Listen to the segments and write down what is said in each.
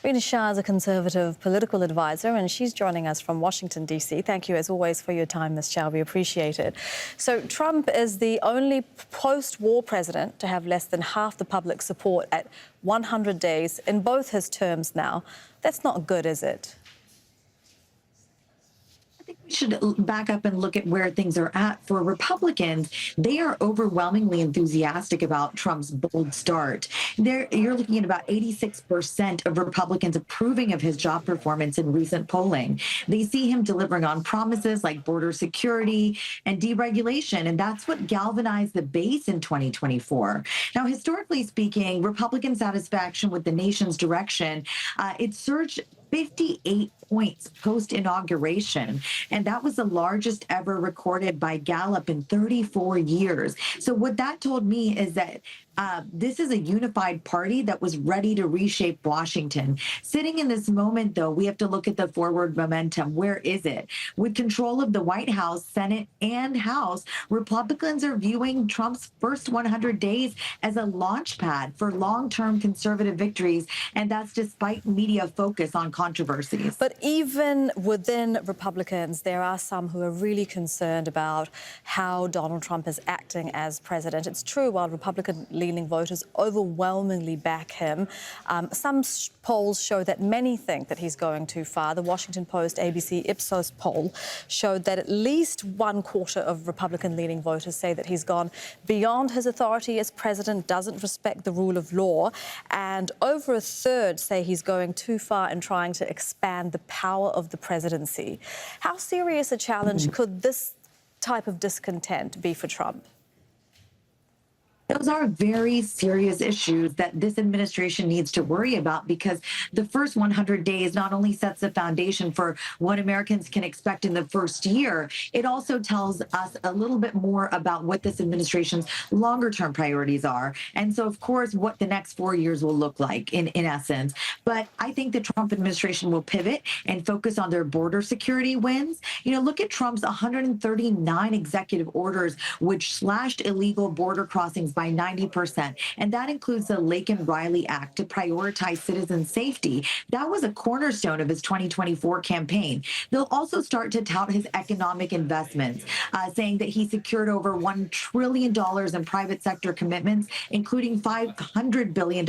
Rina Shah is a Conservative political advisor and she's joining us from Washington, D.C. Thank you, as always, for your time, Ms. Shah. We appreciate it. So Trump is the only post-war president to have less than half the public support at 100 days in both his terms now. That's not good, is it? We should back up and look at where things are at. For Republicans, they are overwhelmingly enthusiastic about Trump's bold start. You're looking at about 86% of Republicans approving of his job performance in recent polling. They see him delivering on promises like border security and deregulation, and that's what galvanized the base in 2024. Now, historically speaking, Republican satisfaction with the nation's direction, it surged 58 points post-inauguration, and that was the largest ever recorded by Gallup in 34 years. So what that told me is that this is a unified party that was ready to reshape Washington. Sitting in this moment, though, we have to look at the forward momentum. Where is it? With control of the White House, Senate, and House, Republicans are viewing Trump's first 100 days as a launch pad for long-term conservative victories, and that's despite media focus on controversies. But even within Republicans, there are some who are really concerned about how Donald Trump is acting as president. It's true, while Republican-leaning voters overwhelmingly back him, some polls show that many think that he's going too far. The Washington Post ABC Ipsos poll showed that at least 1/4 of Republican-leaning voters say that he's gone beyond his authority as president, doesn't respect the rule of law, and over 1/3 say he's going too far in trying to expand the power of the presidency. How serious a challenge could this type of discontent be for Trump? Those are very serious issues that this administration needs to worry about, because the first 100 days not only sets the foundation for what Americans can expect in the first year, it also tells us a little bit more about what this administration's longer-term priorities are. And so, of course, what the next 4 years will look like in essence. But I think the Trump administration will pivot and focus on their border security wins. You know, look at Trump's 139 executive orders, which slashed illegal border crossings by 90%. And that includes the Lake and Riley Act to prioritize citizen safety. That was a cornerstone of his 2024 campaign. They'll also start to tout his economic investments, saying that he secured over $1 trillion in private sector commitments, including $500 billion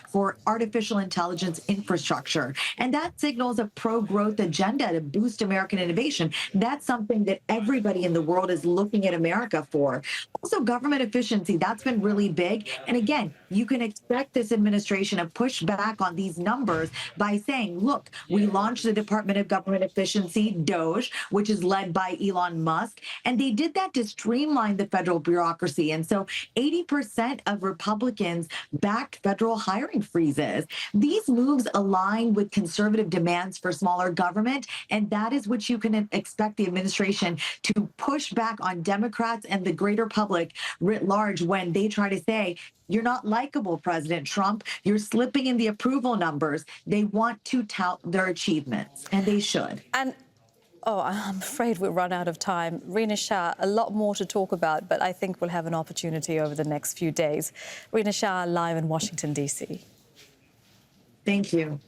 for artificial intelligence infrastructure. And that signals a pro-growth agenda to boost American innovation. That's something that everybody in the world is looking at America for. Also, government efficiency, that's been really big. And again, you can expect this administration to push back on these numbers by saying, look, we launched the Department of Government Efficiency, DOGE, which is led by Elon Musk. And they did that to streamline the federal bureaucracy. And so 80% of Republicans backed federal hiring freezes. These moves align with conservative demands for smaller government. And that is what you can expect the administration to push back on Democrats and the greater public writ large when they try to say, you're not likable, President Trump. You're slipping in the approval numbers. They want to tout their achievements, and they should. And I'm afraid we've run out of time. Rina Shah, a lot more to talk about, but I think we'll have an opportunity over the next few days. Rina Shah, live in Washington, D.C. Thank you.